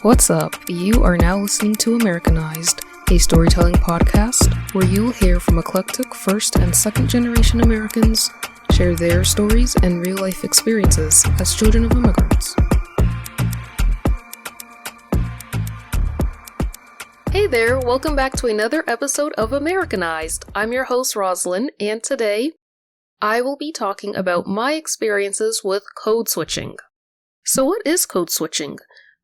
What's up? You are now listening to Americanized, a storytelling podcast where you'll hear from eclectic first and second generation Americans share their stories and real life experiences as children of immigrants. Hey there, welcome back to another episode of Americanized. I'm your host Roslyn, and today I will be talking about my experiences with code switching. So what is code switching?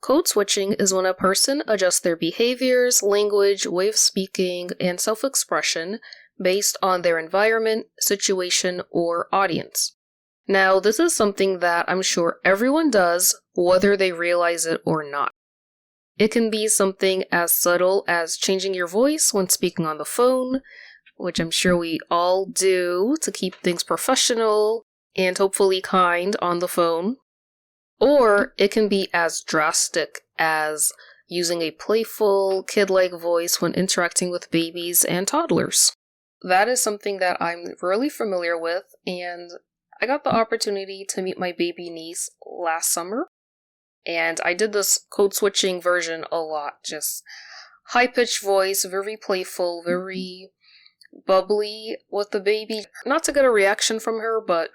Code switching is when a person adjusts their behaviors, language, way of speaking, and self-expression based on their environment, situation, or audience. Now, this is something that I'm sure everyone does, whether they realize it or not. It can be something as subtle as changing your voice when speaking on the phone, which I'm sure we all do to keep things professional and hopefully kind on the phone. Or it can be as drastic as using a playful, kid-like voice when interacting with babies and toddlers. That is something that I'm really familiar with, and I got the opportunity to meet my baby niece last summer, and I did this code switching version a lot. Just high-pitched voice, very playful, very bubbly with the baby. Not to get a reaction from her, but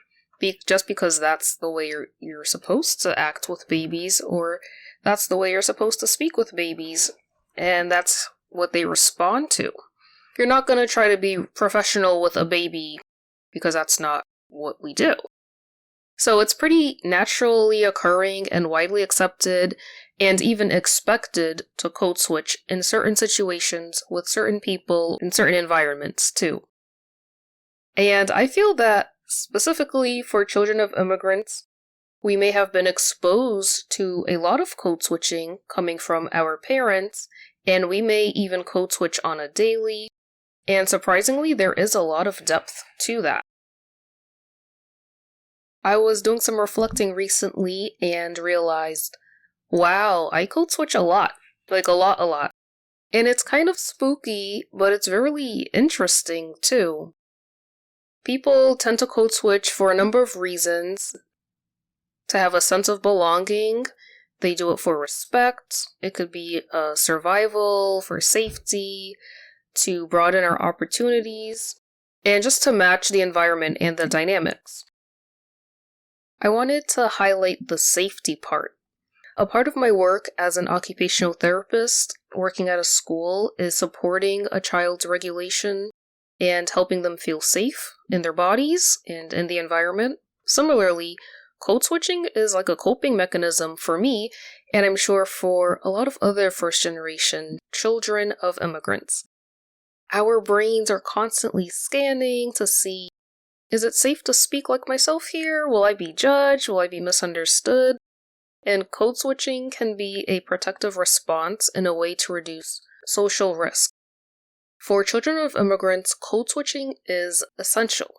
just because that's the way you're supposed to act with babies, or that's the way you're supposed to speak with babies, and that's what they respond to. You're not going to try to be professional with a baby because that's not what we do. So it's pretty naturally occurring and widely accepted and even expected to code switch in certain situations with certain people in certain environments too. And I feel that specifically for children of immigrants, we may have been exposed to a lot of code switching coming from our parents, and we may even code switch on a daily, and surprisingly, there is a lot of depth to that. I was doing some reflecting recently and realized, wow, I code switch a lot. Like a lot. And it's kind of spooky, but it's really interesting too. People tend to code switch for a number of reasons. To have a sense of belonging, they do it for respect, it could be survival, for safety, to broaden our opportunities, and just to match the environment and the dynamics. I wanted to highlight the safety part. A part of my work as an occupational therapist working at a school is supporting a child's regulation and helping them feel safe in their bodies and in the environment. Similarly, code switching is like a coping mechanism for me, and I'm sure for a lot of other first-generation children of immigrants. Our brains are constantly scanning to see, is it safe to speak like myself here? Will I be judged? Will I be misunderstood? And code switching can be a protective response in a way to reduce social risk. For children of immigrants, code switching is essential.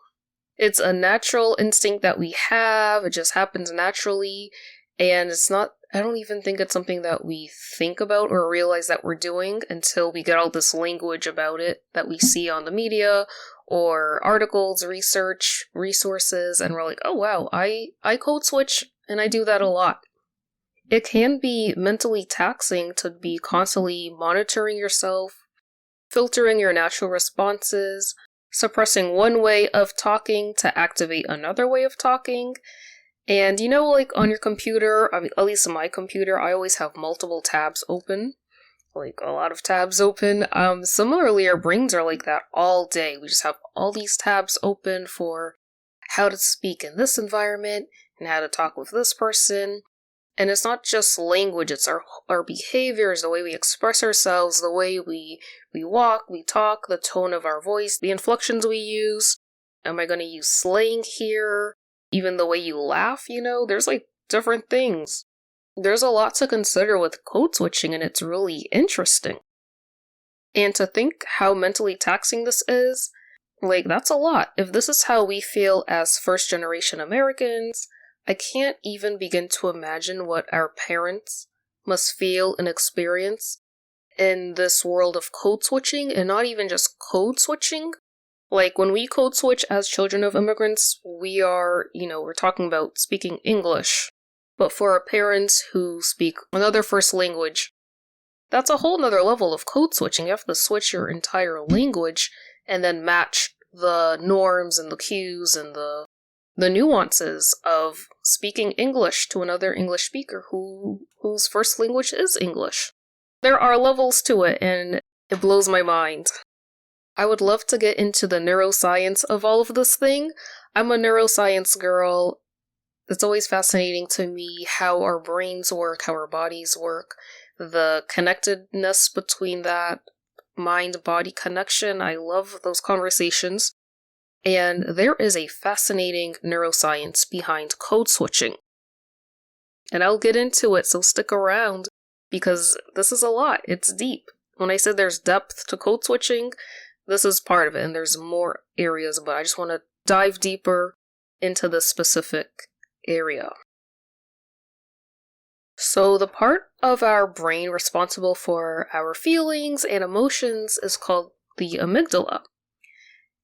It's a natural instinct that we have, it just happens naturally, and I don't even think it's something that we think about or realize that we're doing until we get all this language about it that we see on the media, or articles, research, resources, and we're like, oh wow, I code switch, and I do that a lot. It can be mentally taxing to be constantly monitoring yourself, filtering your natural responses, suppressing one way of talking to activate another way of talking. And like on your computer, at least on my computer, I always have multiple tabs open. Like a lot of tabs open. Similarly, our brains are like that all day. We just have all these tabs open for how to speak in this environment and how to talk with this person. And it's not just language, it's our behaviors, the way we express ourselves, the way we walk, we talk, the tone of our voice, the inflections we use. Am I going to use slang here? Even the way you laugh, there's like different things. There's a lot to consider with code switching, and it's really interesting. And to think how mentally taxing this is, that's a lot. If this is how we feel as first-generation Americans, I can't even begin to imagine what our parents must feel and experience in this world of code switching, and not even just code switching. Like when we code switch as children of immigrants, we are, we're talking about speaking English. But for our parents who speak another first language, That's a whole nother level of code switching. You have to switch your entire language and then match the norms and the cues and the nuances of speaking English to another English speaker whose first language is English. There are levels to it, and it blows my mind. I would love to get into the neuroscience of all of this thing. I'm a neuroscience girl. It's always fascinating to me how our brains work, how our bodies work, the connectedness between that mind-body connection. I love those conversations. And there is a fascinating neuroscience behind code switching. And I'll get into it, so stick around, because this is a lot. It's deep. When I said there's depth to code switching, this is part of it, and there's more areas, but I just want to dive deeper into this specific area. So the part of our brain responsible for our feelings and emotions is called the amygdala.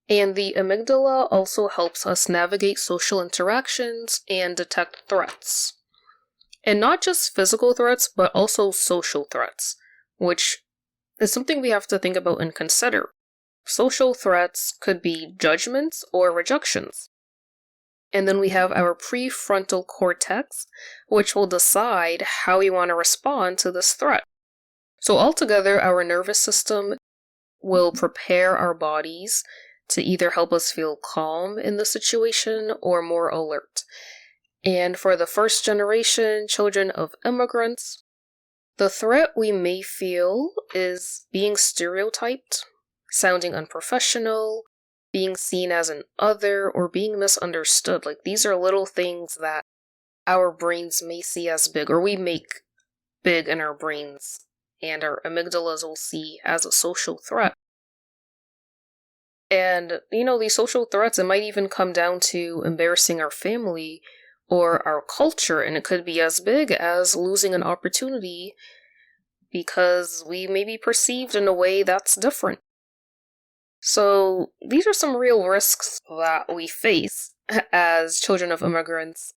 And the amygdala also helps us navigate social interactions and detect threats. And not just physical threats, but also social threats, which is something we have to think about and consider. Social threats could be judgments or rejections. And then we have our prefrontal cortex, which will decide how we want to respond to this threat. So altogether, our nervous system will prepare our bodies to either help us feel calm in the situation or more alert. And for the first generation children of immigrants, the threat we may feel is being stereotyped, sounding unprofessional, being seen as an other, or being misunderstood. Like, these are little things that our brains may see as big, or we make big in our brains, and our amygdalas will see as a social threat. And, these social threats, it might even come down to embarrassing our family or our culture, and it could be as big as losing an opportunity because we may be perceived in a way that's different. So these are some real risks that we face as children of immigrants,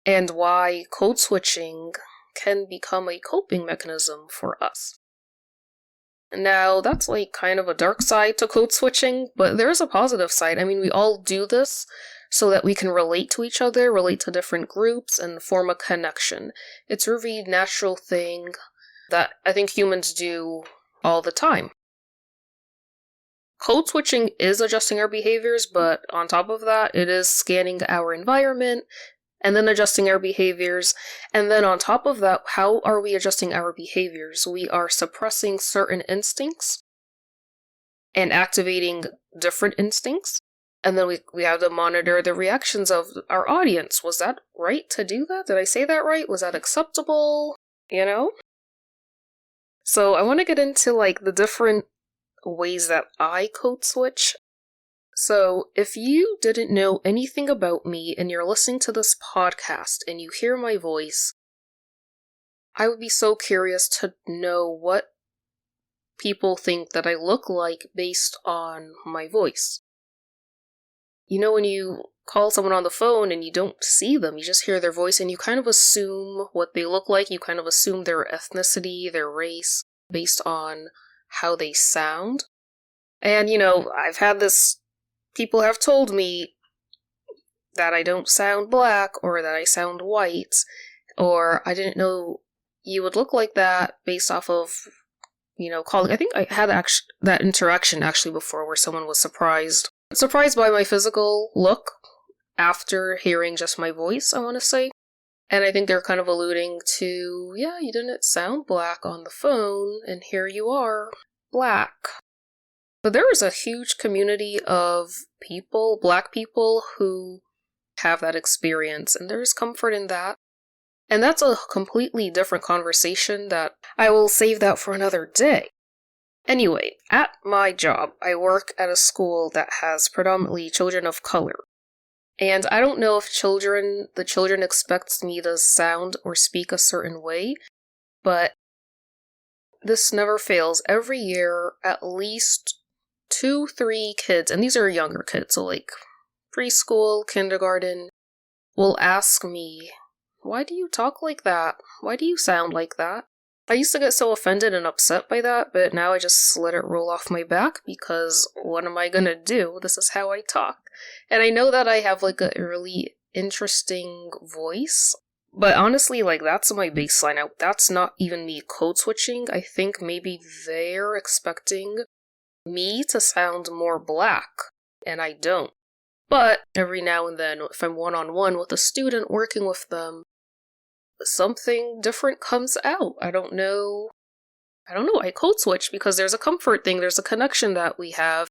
and why code switching can become a coping mechanism for us. Now, that's like kind of a dark side to code switching, but there is a positive side. I mean, we all do this so that we can relate to each other, relate to different groups, and form a connection. It's a really natural thing that I think humans do all the time. Code switching is adjusting our behaviors, but on top of that, it is scanning our environment and then adjusting our behaviors. And then on top of that, how are we adjusting our behaviors? We are suppressing certain instincts and activating different instincts. And then we have to monitor the reactions of our audience. Was that right to do that? Did I say that right? Was that acceptable? So I want to get into the different ways that I code switch. So if you didn't know anything about me and you're listening to this podcast and you hear my voice, I would be so curious to know what people think that I look like based on my voice. When you call someone on the phone and you don't see them, you just hear their voice and you kind of assume what they look like, you kind of assume their ethnicity, their race, based on how they sound. And, I've had this, people have told me that I don't sound black, or that I sound white, or I didn't know you would look like that based off of, calling. I think I had that interaction actually before where someone was surprised by my physical look after hearing just my voice, I want to say. And I think they're kind of alluding to, yeah, you didn't sound black on the phone, and here you are, black. But there is a huge community of people, black people, who have that experience, and there's comfort in that. And that's a completely different conversation that I will save that for another day. Anyway, at my job, I work at a school that has predominantly children of color. And I don't know if the children expect me to sound or speak a certain way, but this never fails. Every year, at least 2-3 kids, and these are younger kids, so preschool, kindergarten, will ask me, why do you talk like that? Why do you sound like that? I used to get so offended and upset by that, but now I just let it roll off my back because what am I gonna do? This is how I talk. And I know that I have like a really interesting voice, but honestly, like that's my baseline. That's not even me code switching. I think maybe they're expecting me to sound more black, and I don't. But every now and then, if I'm one-on-one with a student working with them, something different comes out. I don't know. I code switch because there's a comfort thing, there's a connection that we have.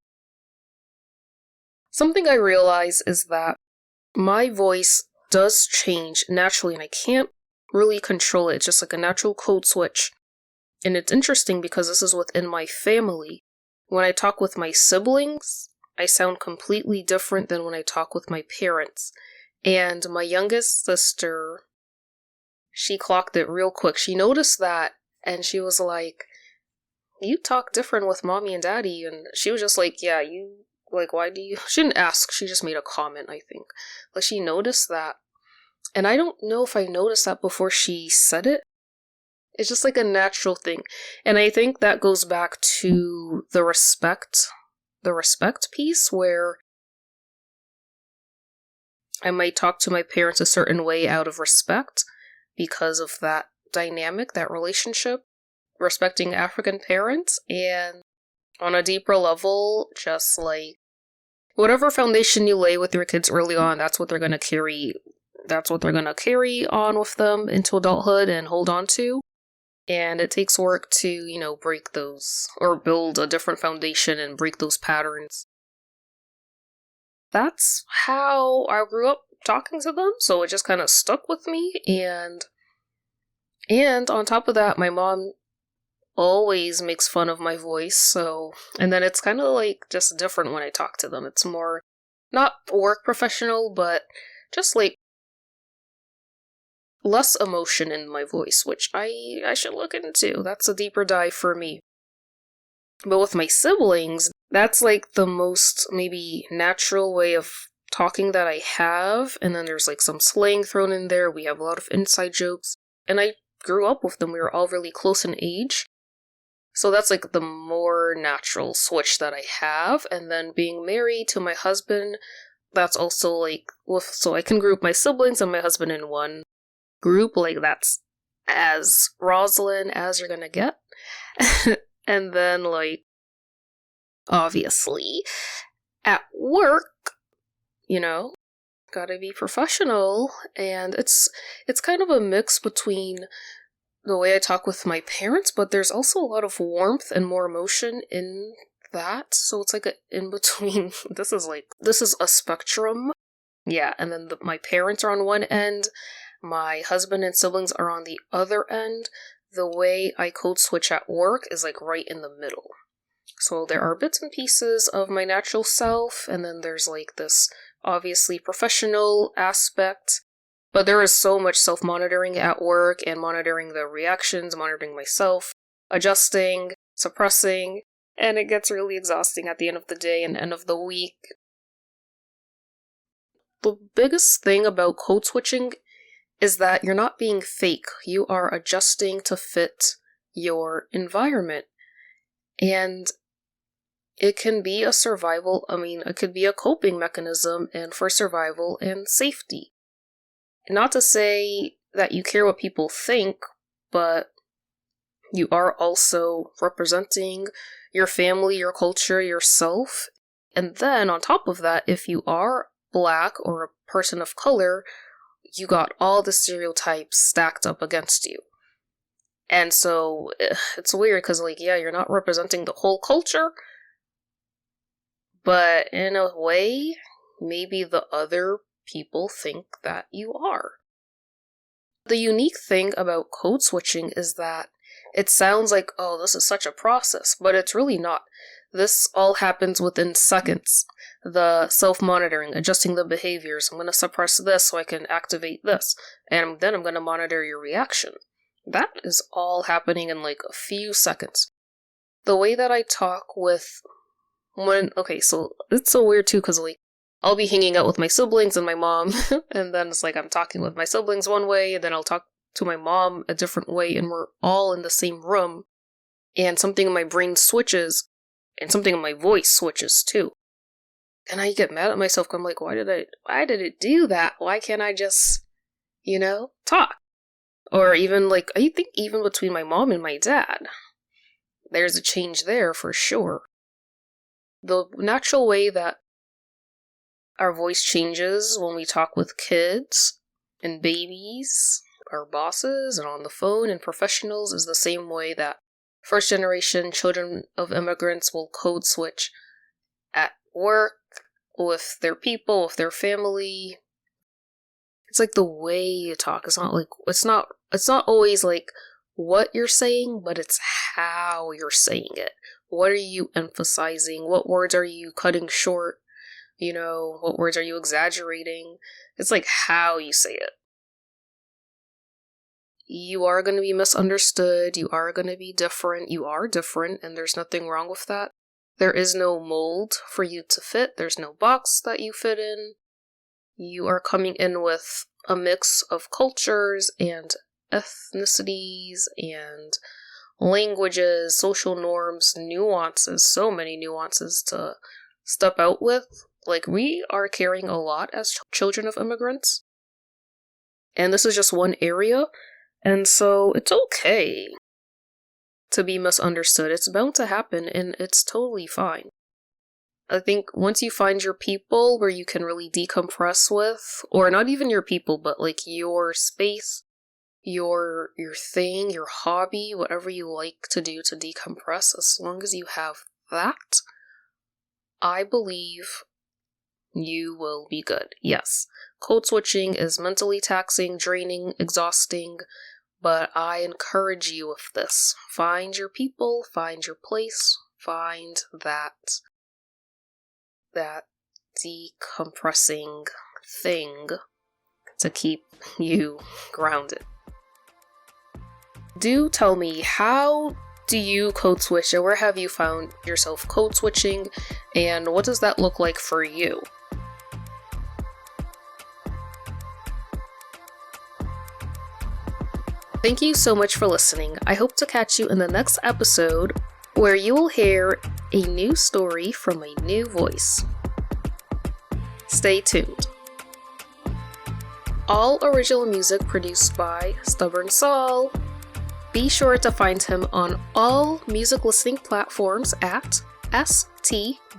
Something I realize is that my voice does change naturally and I can't really control it. It's just like a natural code switch. And it's interesting because this is within my family. When I talk with my siblings, I sound completely different than when I talk with my parents. And my youngest sister, she clocked it real quick. She noticed that and she was like, you talk different with mommy and daddy. And she was just like, yeah, you, like, why do you? She didn't ask, she just made a comment, I think. Like, she noticed that. And I don't know if I noticed that before she said it. It's just like a natural thing. And I think that goes back to the respect piece where I might talk to my parents a certain way out of respect because of that dynamic, that relationship, respecting African parents, and on a deeper level, just like whatever foundation you lay with your kids early on, that's what they're going to carry. That's what they're going to carry on with them into adulthood and hold on to. And it takes work to, break those or build a different foundation and break those patterns. That's how I grew up talking to them, so it just kind of stuck with me. And on top of that, my mom always makes fun of my voice, and then it's kind of like just different when I talk to them. It's more not work professional, but just like less emotion in my voice, which I should look into. That's a deeper dive for me. But with my siblings, that's like the most maybe natural way of talking that I have, and then there's like some slang thrown in there. We have a lot of inside jokes, and I grew up with them. We were all really close in age. So that's like the more natural switch that I have. And then being married to my husband, that's also like, so I can group my siblings and my husband in one group. Like that's as Roslyn as you're gonna get. And then like, obviously, at work, gotta be professional. And it's kind of a mix between the way I talk with my parents, but there's also a lot of warmth and more emotion in that. So it's like in between. This is a spectrum. Yeah, and then my parents are on one end, my husband and siblings are on the other end. The way I code switch at work is like right in the middle. So there are bits and pieces of my natural self, and then there's like this obviously professional aspect. But there is so much self-monitoring at work and monitoring the reactions, monitoring myself, adjusting, suppressing, and it gets really exhausting at the end of the day and end of the week. The biggest thing about code switching is that you're not being fake. You are adjusting to fit your environment. And it can be it could be a coping mechanism and for survival and safety. Not to say that you care what people think, but you are also representing your family, your culture, yourself. And then on top of that, if you are Black or a person of color, you got all the stereotypes stacked up against you. And so it's weird because, you're not representing the whole culture, but in a way, maybe the other people think that you are. The unique thing about code switching is that it sounds like, oh, this is such a process, but it's really not. This all happens within seconds. The self-monitoring, adjusting the behaviors. I'm going to suppress this so I can activate this. And then I'm going to monitor your reaction. That is all happening in like a few seconds. The way that I talk so it's so weird too, because I'll be hanging out with my siblings and my mom, and then it's like I'm talking with my siblings one way, and then I'll talk to my mom a different way, and we're all in the same room, and something in my brain switches, and something in my voice switches too. And I get mad at myself. I'm like, why did it do that? Why can't I just, talk? Or even like, I think even between my mom and my dad, there's a change there for sure. The natural way that our voice changes when we talk with kids and babies, our bosses, and on the phone and professionals is the same way that first generation children of immigrants will code switch at work, with their people, with their family. It's like the way you talk. It's not always like what you're saying, but it's how you're saying it. What are you emphasizing? What words are you cutting short? What words are you exaggerating? It's like how you say it. You are going to be misunderstood. You are going to be different. You are different, and there's nothing wrong with that. There is no mold for you to fit. There's no box that you fit in. You are coming in with a mix of cultures and ethnicities and languages, social norms, nuances, so many nuances to step out with. Like, we are carrying a lot as children of immigrants. And this is just one area. And so it's okay to be misunderstood. It's bound to happen, and it's totally fine. I think once you find your people where you can really decompress with, or not even your people, but like your space, your thing, your hobby, whatever you like to do to decompress, as long as you have that, I believe you will be good. Yes, code switching is mentally taxing, draining, exhausting, but I encourage you with this. Find your people, find your place, find that decompressing thing to keep you grounded. Do tell me, how do you code switch, or where have you found yourself code switching, and what does that look like for you? Thank you so much for listening. I hope to catch you in the next episode, where you will hear a new story from a new voice. Stay tuned. All original music produced by Stubborn Saul. Be sure to find him on all music listening platforms at STBRNSAL.